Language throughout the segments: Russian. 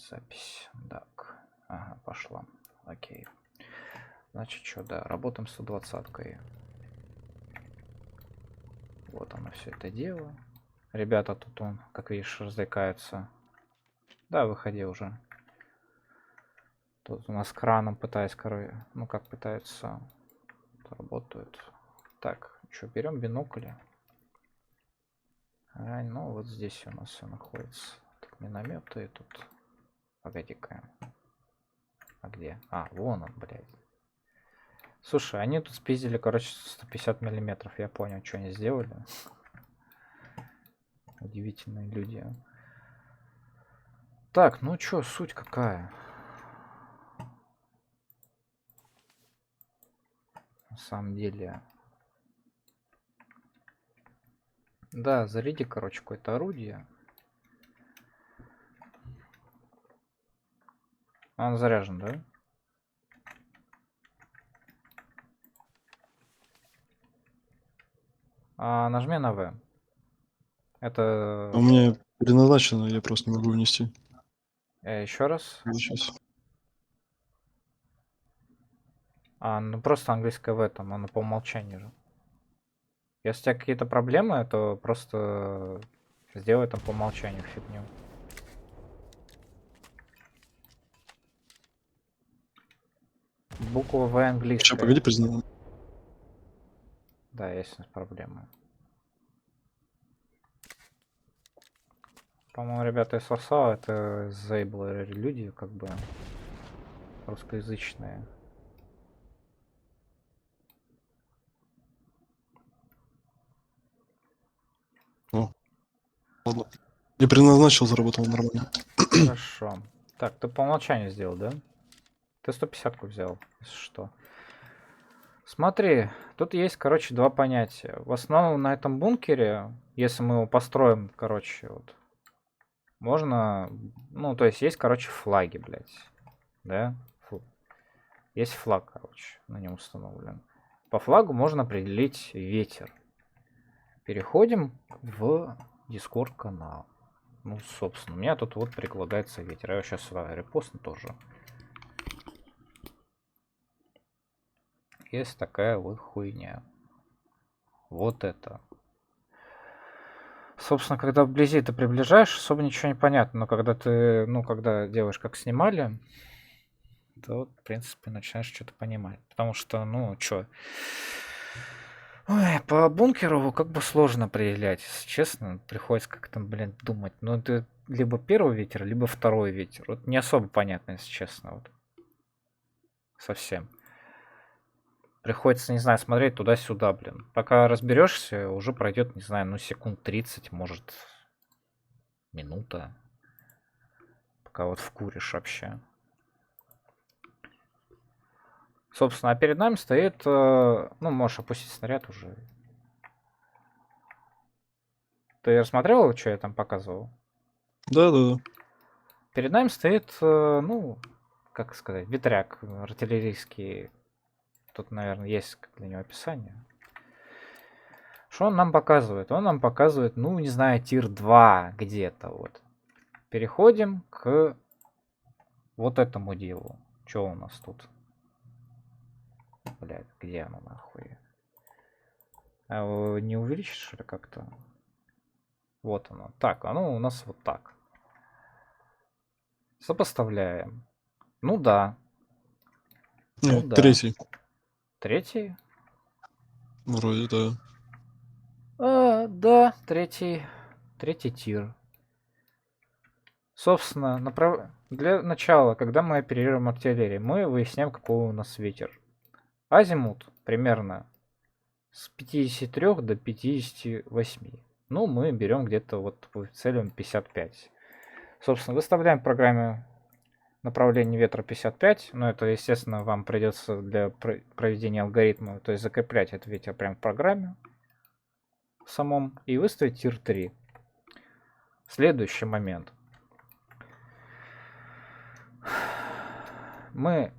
запись. Так, ага, пошла. Окей. Значит, что, да, работаем с 120-кой. Вот оно все это дело. Ребята тут, как видишь, развлекаются. Да, выходи уже. Тут у нас краном пытаясь, ну как пытаются, работают. Так, что, берем бинокли. Ну, вот здесь у нас все находится. Так, минометы тут. Погоди-ка. А где? А, вон он, блядь. Слушай, они тут спиздили, короче, 150 миллиметров. Я понял, что они сделали. Удивительные люди. Так, ну чё, суть какая? На самом деле. Да, заряди, короче, какое-то орудие. Он заряжен, да? Нажми на В. Это... У меня предназначено, я просто не могу внести. Еще раз. Сейчас. Ну просто английское В там, оно по умолчанию же. Если у тебя какие-то проблемы, то просто сделай там по умолчанию фигню. Буква В английская. Сейчас, погоди, признаю. Да, есть у нас проблемы. По-моему, ребята из Варсала это заеблые люди, как бы русскоязычные. Ладно. Я предназначил, заработал нормально. Хорошо. Так, ты по умолчанию сделал, да? Ты 150-ку взял, если что. Смотри, тут есть, короче, два понятия. В основном на этом бункере, если мы его построим, короче, вот, можно, ну, то есть, короче, флаги, блядь, да? Есть флаг, короче, на нем установлен. По флагу можно определить ветер. Переходим в Discord канал. Ну, собственно, у меня тут вот предлагается ветер. Я сейчас сюда репостну тоже. Есть такая вот хуйня. Вот это. Собственно, когда вблизи ты приближаешь, особо ничего не понятно. Но когда ты, ну, когда делаешь как снимали, то, в принципе, начинаешь что-то понимать. Потому что, ну, чё... Ой, по бункеру как бы сложно определять. Если честно, приходится как-то, блин, думать. Ну, это либо первый ветер, либо второй ветер. Вот не особо понятно, если честно. Вот. Совсем. Приходится, не знаю, смотреть туда-сюда, блин. Пока разберешься, уже пройдет, не знаю, ну, секунд 30, может, минута. Пока вот вкуришь вообще. Собственно, а перед нами стоит... ну, можешь опустить снаряд уже. Ты рассмотрел, что я там показывал? Да. Перед нами стоит, ну, как сказать, ветряк артиллерийский. Тут, наверное, есть для него описание. Что он нам показывает? Он нам показывает, ну, не знаю, тир 2 где-то вот. Переходим к вот этому делу. Что у нас тут? Блядь, где оно нахуй? Не увеличишь, что ли, как-то? Вот оно. Так, оно у нас вот так. Сопоставляем. Ну да. Нет, третий. Третий? Вроде, да. Да, третий тир. Собственно, для начала, когда мы оперируем артиллерией, мы выясняем, какой у нас ветер. Азимут примерно с 53 до 58. Ну, мы берем где-то вот целью 55. Собственно, выставляем в программе направление ветра 55. Но это, естественно, вам придется для проведения алгоритма, то есть закреплять этот ветер прямо в программе самом и выставить тир 3. Следующий момент. Мы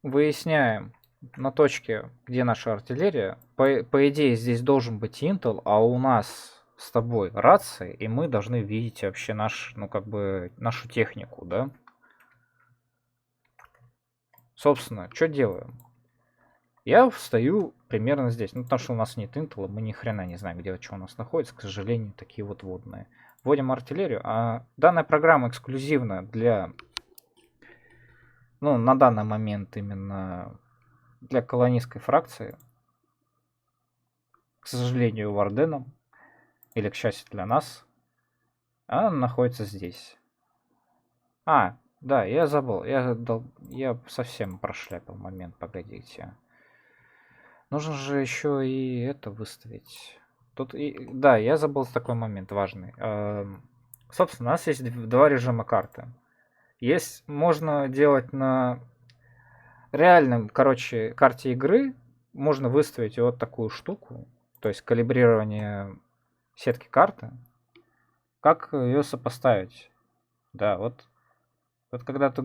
выясняем на точке, где наша артиллерия. По идее, здесь должен быть Intel, а у нас с тобой рации, и мы должны видеть вообще ну, как бы, нашу технику, да? Собственно, что делаем? Я встаю примерно здесь, ну, потому что у нас нет интела, мы ни хрена не знаем, где что у нас находится, к сожалению, такие вот водные. Вводим артиллерию, а данная программа эксклюзивна для, ну, на данный момент именно для колонистской фракции, к сожалению, Варденом, или к счастью для нас, она находится здесь. Да, я забыл, я совсем прошляпил момент, погодите. Нужно же еще и это выставить. Да, я забыл такой момент важный. Собственно, у нас есть два режима карты. Можно делать на реальном, короче, карте игры. Можно выставить вот такую штуку. То есть калибрирование сетки карты. Как ее сопоставить? Да, вот когда ты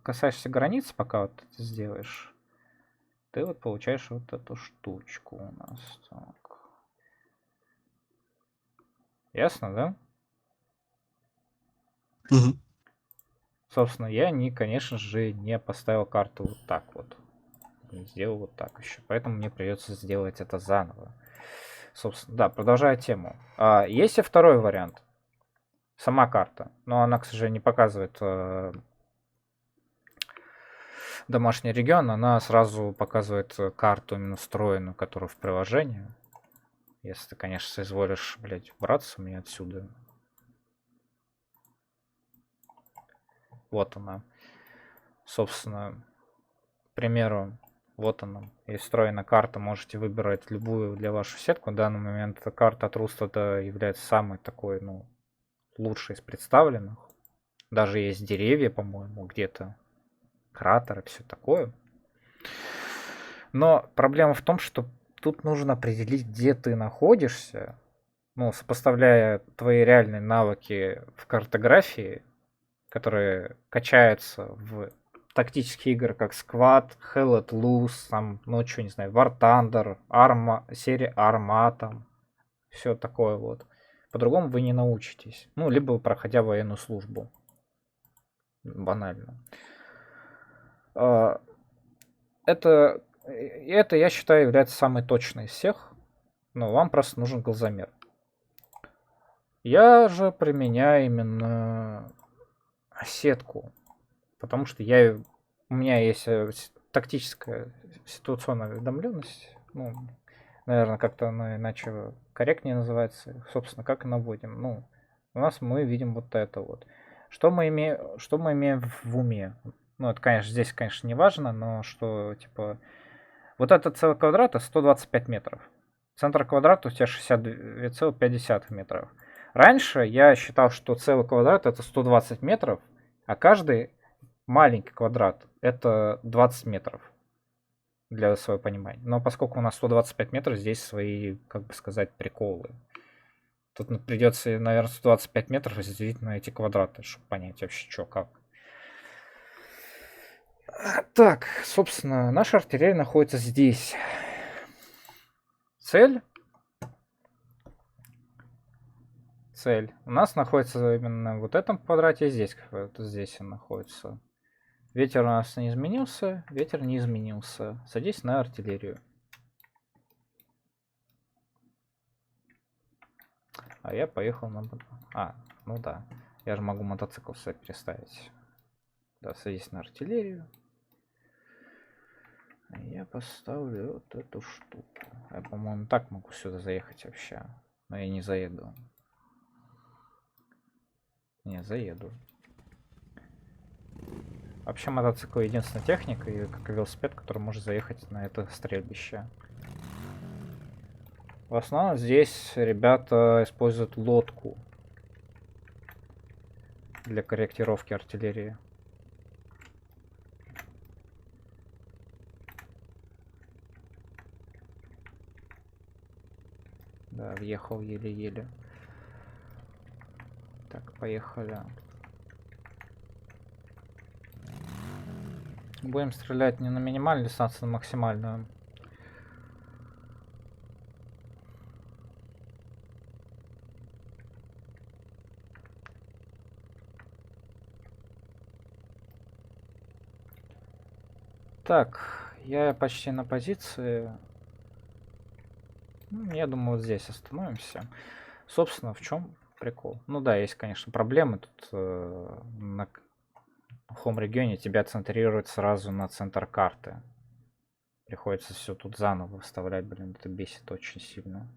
касаешься границ, пока вот это сделаешь, ты вот получаешь вот эту штучку у нас. Так. Ясно, да? Мгм. Собственно, я, конечно же, не поставил карту вот так вот. Не сделал вот так еще. Поэтому мне придется сделать это заново. Собственно, да, продолжая тему. Есть и второй вариант. Сама карта. Но она, к сожалению, не показывает домашний регион. Она сразу показывает карту именно встроенную, которую в приложении. Если ты, конечно, соизволишь, блядь, убраться у меня отсюда. Вот она. Собственно, к примеру, вот она. Есть встроена карта. Можете выбирать любую для вашу сетку. В данный момент эта карта от Руста является самой такой, ну, лучшей из представленных. Даже есть деревья, по-моему, где-то. Кратеры, все такое. Но проблема в том, что тут нужно определить, где ты находишься. Ну, сопоставляя твои реальные навыки в картографии, которые качаются в тактических игр, как Squad, Hell at Loose, там, ну, что, не знаю, War Thunder, серия Arma, там, все такое вот. По-другому вы не научитесь. Ну, либо проходя военную службу. Банально. Это, я считаю, является самой точной из всех. Но вам просто нужен глазомер. Я же применяю именно сетку. Потому что у меня есть тактическая ситуационная уведомленность. Ну, наверное, как-то она иначе корректнее называется. Собственно, как и наводим. Ну, у нас мы видим вот это вот. Что мы имеем в уме? Ну, это, конечно, здесь, конечно, не важно, но что, типа, вот этот целый квадрат — это 125 метров. Центр квадрата у тебя 62,5 метров. Раньше я считал, что целый квадрат — это 120 метров, а каждый маленький квадрат — это 20 метров. Для своего понимания. Но поскольку у нас 125 метров, здесь свои, как бы сказать, приколы. Тут придется, наверное, 125 метров разделить на эти квадраты, чтобы понять вообще, что как. Так, собственно, наша артиллерия находится здесь. Цель. У нас находится именно в вот этом квадрате, здесь, вот здесь он находится. Ветер у нас не изменился, ветер не изменился. Садись на артиллерию. А я поехал на... ну да. Я же могу мотоцикл себе переставить. Да, садись на артиллерию. А я поставлю вот эту штуку. Я, по-моему, так могу сюда заехать вообще. Но я не заеду. Не, заеду. Вообще мотоцикл единственная техника, и как и велосипед, который может заехать на это стрельбище. В основном здесь ребята используют лодку для корректировки артиллерии. Да, въехал еле-еле. Так, поехали. Будем стрелять не на минимальную дистанцию, а на максимальную. Так, я почти на позиции. Я думаю, вот здесь остановимся. Собственно, в чем прикол? Ну да, есть, конечно, проблемы. Тут на Home регионе тебя центрируют сразу на центр карты. Приходится все тут заново вставлять, блин, это бесит очень сильно.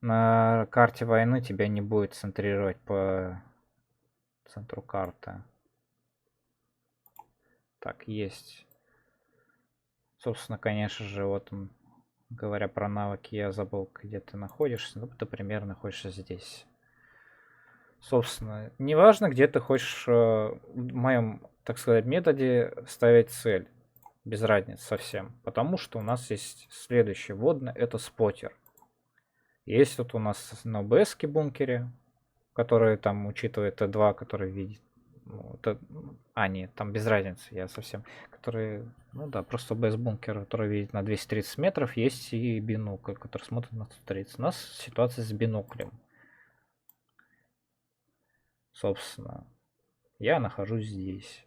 На карте войны тебя не будет центрировать по центру карты. Так, есть. Собственно, конечно же, вот он, говоря про навыки, я забыл, где ты находишься. Ну, ты примерно находишься здесь. Собственно, неважно, где ты хочешь в моем, так сказать, методе ставить цель. Без разницы совсем. Потому что у нас есть следующий вводный, это спотер. Есть вот у нас на ОБС бункере, который там учитывает Т2, который видит. Ну, нет, там без разницы, я совсем. Который, ну да, просто ОБС бункер, который видит на 230 метров, есть и бинокль, который смотрит на 130. У нас ситуация с биноклем. Собственно, я нахожусь здесь.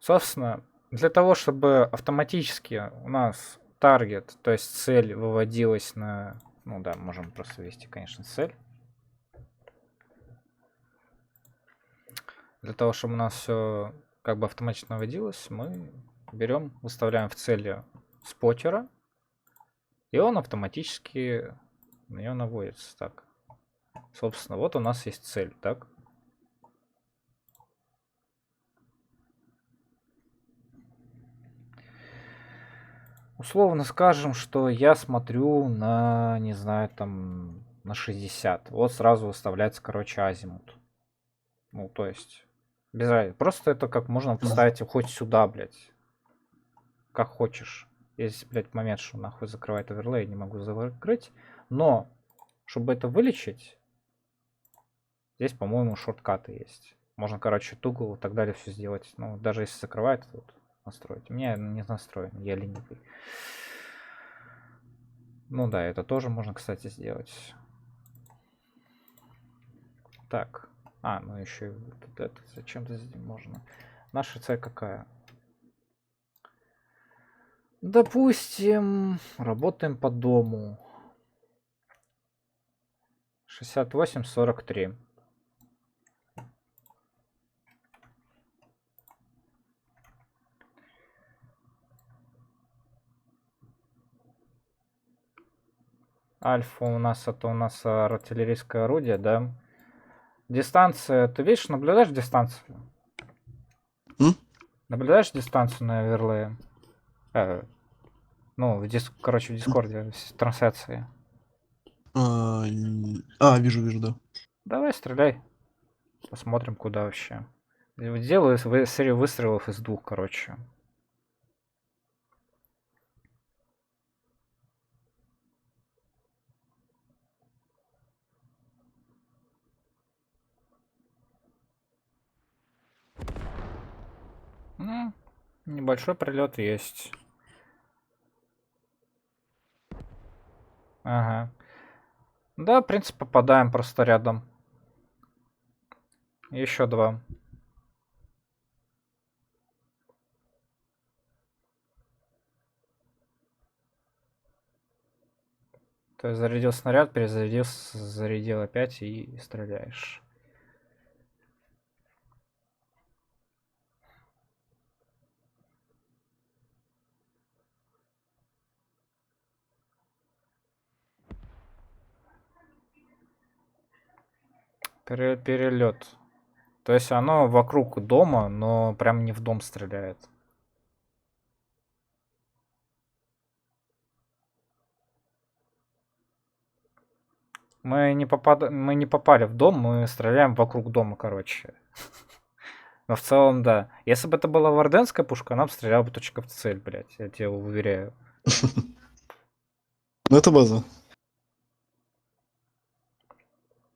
Собственно, для того, чтобы автоматически у нас таргет, то есть цель выводилась на... Ну да, можем просто ввести, конечно, цель. Для того, чтобы у нас все как бы автоматично выводилось, мы берем, выставляем в цели спотера, и он автоматически на нее наводится. Так, собственно, вот у нас есть цель, так? Условно скажем, что я смотрю на, не знаю, там, на 60. Вот сразу выставляется, короче, азимут. Ну, то есть, без разницы. Просто это как можно поставить хоть сюда, блядь. Как хочешь. Есть, блядь, момент, что нахуй закрывает оверлей, не могу закрыть. Но, чтобы это вылечить, здесь, по-моему, шорткаты есть. Можно, короче, тугл и так далее все сделать. Ну, даже если закрывает, вот, настроить. У меня не настроен, я ленивый. Ну да, это тоже можно, кстати, сделать. Так. Ну еще и вот это зачем-то здесь можно. Наша цель какая? Допустим, работаем по дому. 68-43. Альфа у нас это артиллерийское орудие, да? Дистанция, ты видишь, наблюдаешь дистанцию? Наблюдаешь дистанцию на оверлее? Ну, короче, в Дискорде трансляции. Вижу, да. Давай, стреляй. Посмотрим, куда вообще. Делаю серию выстрелов из 2, короче. Небольшой прилет есть. Ага. Да, в принципе, попадаем просто рядом. Еще 2. То есть зарядил снаряд, перезарядил, зарядил опять и стреляешь. Перелет. То есть оно вокруг дома, но прям не в дом стреляет. Мы не попали в дом, мы стреляем вокруг дома, короче. Но в целом, да. Если бы это была варденская пушка, она бы стреляла бы точка в цель, блядь. Я тебе уверяю. Ну, это база.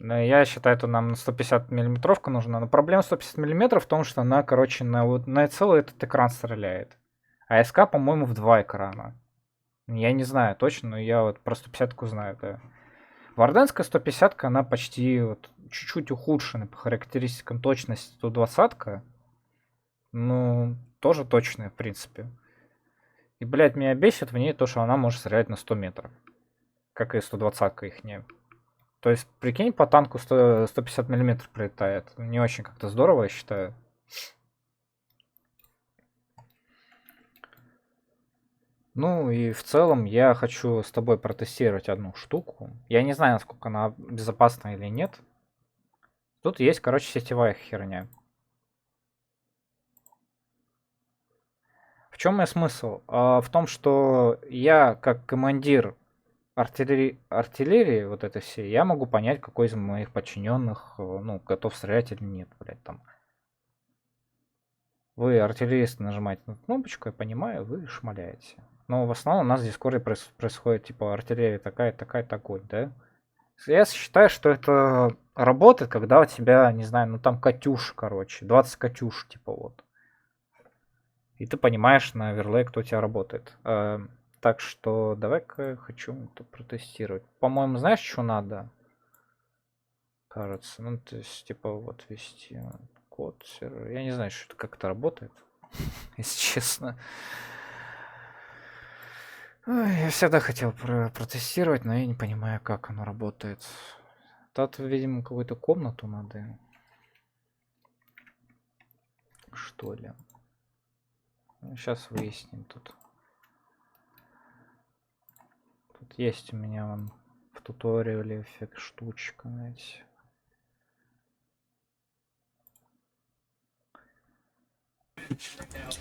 Но я считаю, что нам 150 миллиметровка нужна. Но проблема 150 миллиметров в том, что она, короче, на целый этот экран стреляет. А СК, по-моему, в 2 экрана. Я не знаю точно, но я вот про 150-ку знаю, да. Варденская 150-ка, она почти вот чуть-чуть ухудшена по характеристикам точности 120-ка. Ну, тоже точная, в принципе. И, блядь, меня бесит в ней то, что она может стрелять на 100 метров. Как и 120-ка ихняя. То есть, прикинь, по танку 150 миллиметров прилетает. Не очень как-то здорово, я считаю. Ну и в целом я хочу с тобой протестировать одну штуку. Я не знаю, насколько она безопасна или нет. Тут есть, короче, сетевая херня. В чем мой смысл? В том, что я, как командир артиллерии вот этой всей, я могу понять, какой из моих подчиненных, ну, готов стрелять или нет, блядь, там. Вы, артиллерист, нажимаете на кнопочку, я понимаю, вы шмаляете. Но в основном у нас в Дискорде происходит, типа, артиллерия такая, такая, такой, да? Я считаю, что это работает, когда у тебя, не знаю, ну там Катюш, короче, 20 Катюш, типа вот. И ты понимаешь на оверлей, кто у тебя работает. Так что давай-ка хочу это протестировать. По-моему, знаешь, что надо? Кажется. Ну, то есть, типа, вот ввести код сервера. Я не знаю, что это, как это работает, если честно. Ой, я всегда хотел протестировать, но я не понимаю, как оно работает. Тут, видимо, какую-то комнату надо. Что ли? Сейчас выясним тут. Тут есть у меня вон в туториале эффект штучка, знаете.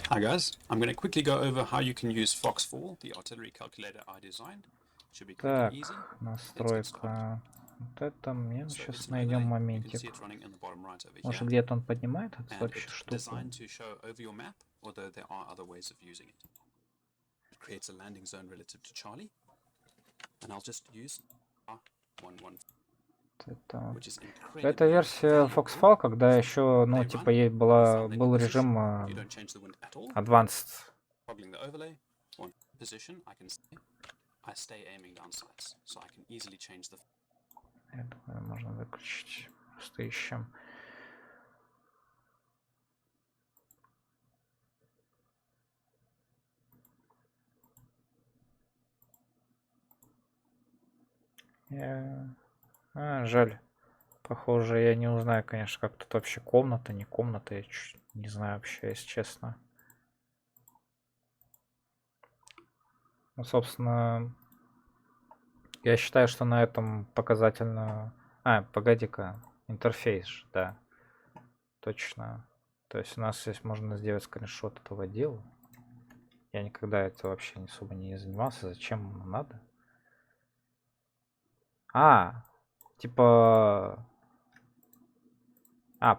Hi guys, I'm going to quickly go over how you can use Foxfall, the artillery calculator I designed. Should be quick and Так, easy. настройка. Вот это мне So it's сейчас an найдем overlay. You can моментик. see it running in the bottom right over Может here. где-то он поднимает эту And вообще it's штуку? designed to show over your map, although there are other ways of using it. It creates a landing zone relative to Charlie. And I'll just use R11, Это, which is это incredibly версия valuable. Foxfall, когда еще, ну, They типа, run without any был precision. режим You don't change the wind at all. Advanced. Toggling the overlay or position, I stay aiming down sights, so I can easily change the. Я думаю, можно выключить. Просто ищем. Жаль. Похоже, я не узнаю, конечно, как тут вообще комната, не комната. Я чуть не знаю вообще, если честно. Ну, собственно, я считаю, что на этом показательно... погоди-ка. Интерфейс же, да. Точно. То есть у нас здесь можно сделать скриншот этого дела. Я никогда это вообще особо не занимался. Зачем оно надо? Типа...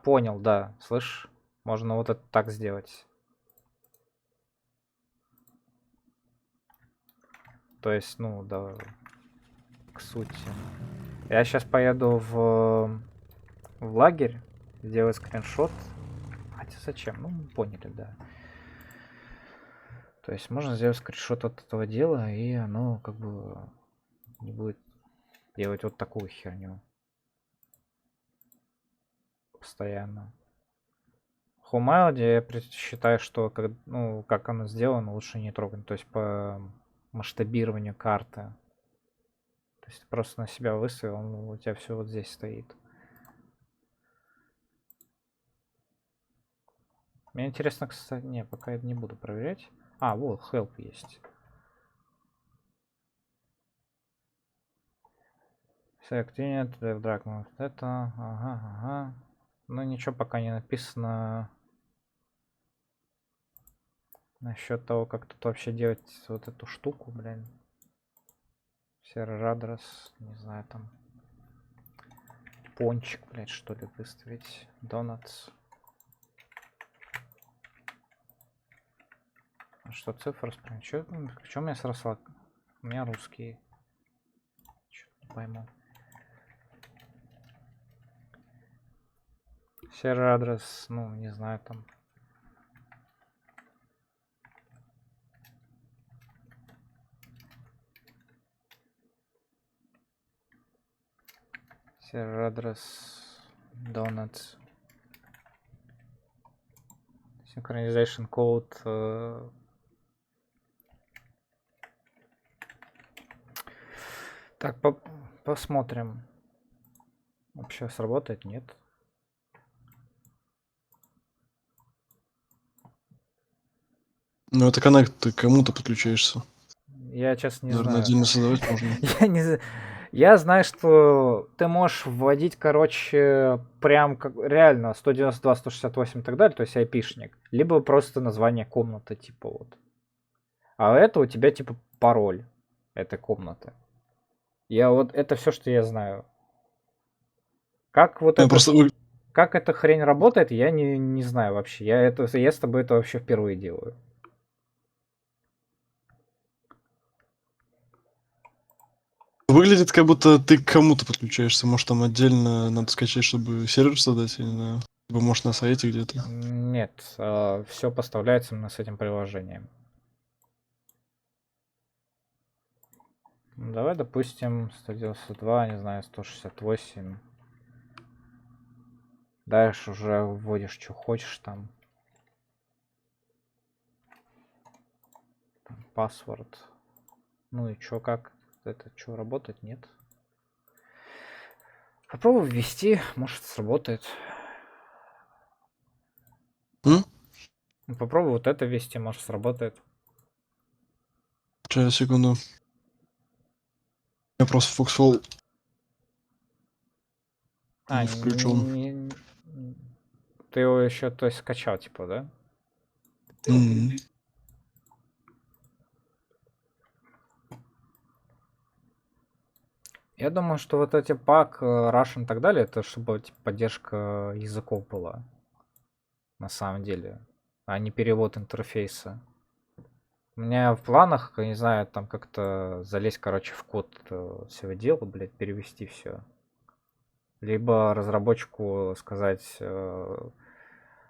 Понял, да. Слышь, можно вот это так сделать. То есть, ну, да, к сути. Я сейчас поеду в лагерь, сделать скриншот. Хотя зачем? Ну, мы поняли, да. То есть можно сделать скриншот от этого дела, и оно как бы не будет делать вот такую херню. Постоянно. Home я считаю, что как оно сделано, лучше не трогать. То есть по масштабированию карты. То есть ты просто на себя выставил, у тебя все вот здесь стоит. Мне интересно, кстати, не, пока я не буду проверять. Вот, help есть. Select unit, drag, вот это, ага. Ну ничего пока не написано насчет того, как тут вообще делать вот эту штуку, блин. Серый адрес, не знаю, там пончик, блядь, что ли, выставить. Donuts. Что цифра спрям? Чё у меня сросла? У меня русский. Чё не пойму. Серый адрес, ну, не знаю, там. Server address. Donuts. Synchronization code. Так, посмотрим. Вообще сработает, нет? Ну, это коннект, ты к кому-то подключаешься. Я честно не Наверное, знаю. отдельно создавать можно. Я знаю, что ты можешь вводить, короче, прям как реально 192, 168 и так далее, то есть айпишник, либо просто название комнаты, типа вот. А это у тебя типа пароль этой комнаты. Я вот это все, что я знаю. Как вот Ну, это, просто как эта хрень работает, я не знаю вообще. Я с тобой это вообще впервые делаю. выглядит, как будто ты к кому-то подключаешься. Может, там отдельно надо скачать, чтобы сервер создать, я не знаю. Либо, может, на сайте где-то. Нет, все поставляется именно с этим приложением. Давай, допустим, 192, не знаю, 168. Дальше уже вводишь, что хочешь там. Паспорт. Ну и чё, как? Это что, работает? Нет. Попробуй ввести, может сработает. М? Попробуй вот это ввести, может сработает. Сейчас, секунду. Я просто Foxhole не включен. Ты его еще, то есть, скачал, типа, да? М. Я думаю, что вот эти пак, Russian и так далее, это чтобы типа, поддержка языков была. На самом деле. А не перевод интерфейса. У меня в планах, я не знаю, там как-то залезть, короче, в код всего дела, блядь, перевести все. Либо разработчику сказать,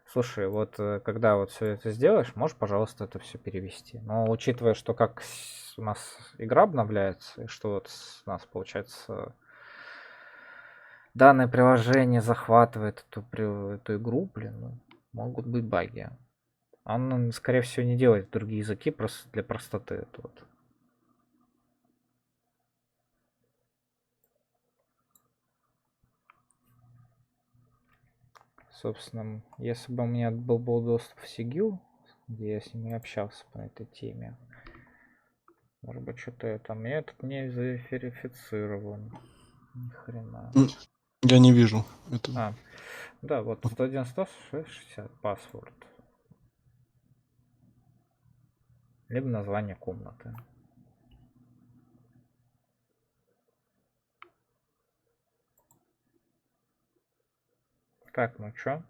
слушай, вот когда вот все это сделаешь, можешь, пожалуйста, это все перевести. Но учитывая, что как у нас игра обновляется, и что вот у нас получается данное приложение захватывает эту игру, блин, ну, могут быть баги. Он, скорее всего, не делает другие языки просто для простоты. Это вот. Собственно, если бы у меня был доступ в Сигил, где я с ними общался по этой теме, может быть, что-то я там... Я тут не заверифицирован. Ни хрена. Я не вижу этого. Да, вот 190-160 паспорт. Либо название комнаты. Так, ну чё?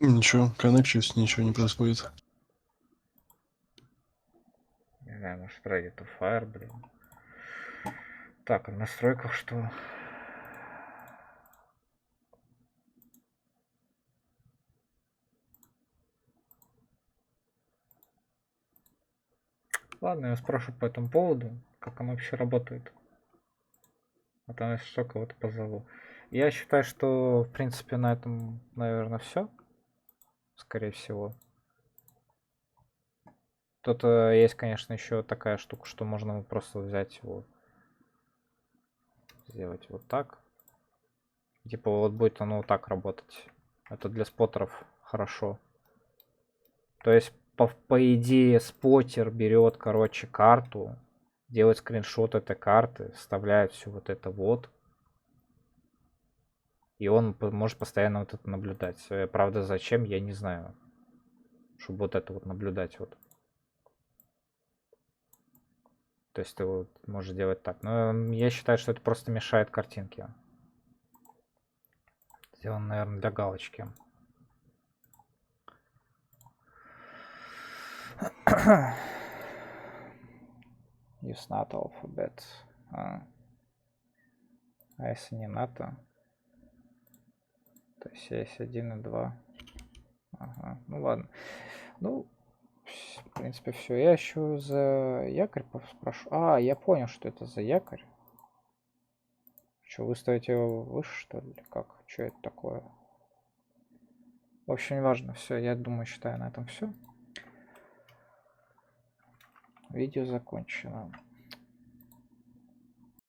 Ничего, коннекчусь, ничего не происходит. Не знаю, может, Ready to Fire, блин. Так, а в настройках что? Ладно, я спрошу по этому поводу, как оно вообще работает. А там если что, кого-то позову. Я считаю, что, в принципе, на этом, наверное, все. Скорее всего. Тут есть, конечно, еще такая штука, что можно просто взять его, сделать вот так. Типа вот будет оно вот так работать. Это для споттеров хорошо. То есть, по идее, споттер берет, короче, карту, делает скриншот этой карты, вставляет все вот это вот. И он может постоянно вот это наблюдать. Правда, зачем, я не знаю. Чтобы вот это вот наблюдать вот. То есть ты вот можешь делать так. Но я считаю, что это просто мешает картинке. Сделано, наверное, для галочки. Use not alphabet. А если не НАТО? То есть есть 1 и 2. Ага, ну ладно. Ну, в принципе, все. Я еще за якорь спрошу. А, я понял, что это за якорь. Что, выставить его выше, что ли? Или как? Что это такое? В общем, неважно. Все, я думаю, считаю на этом все. Видео закончено.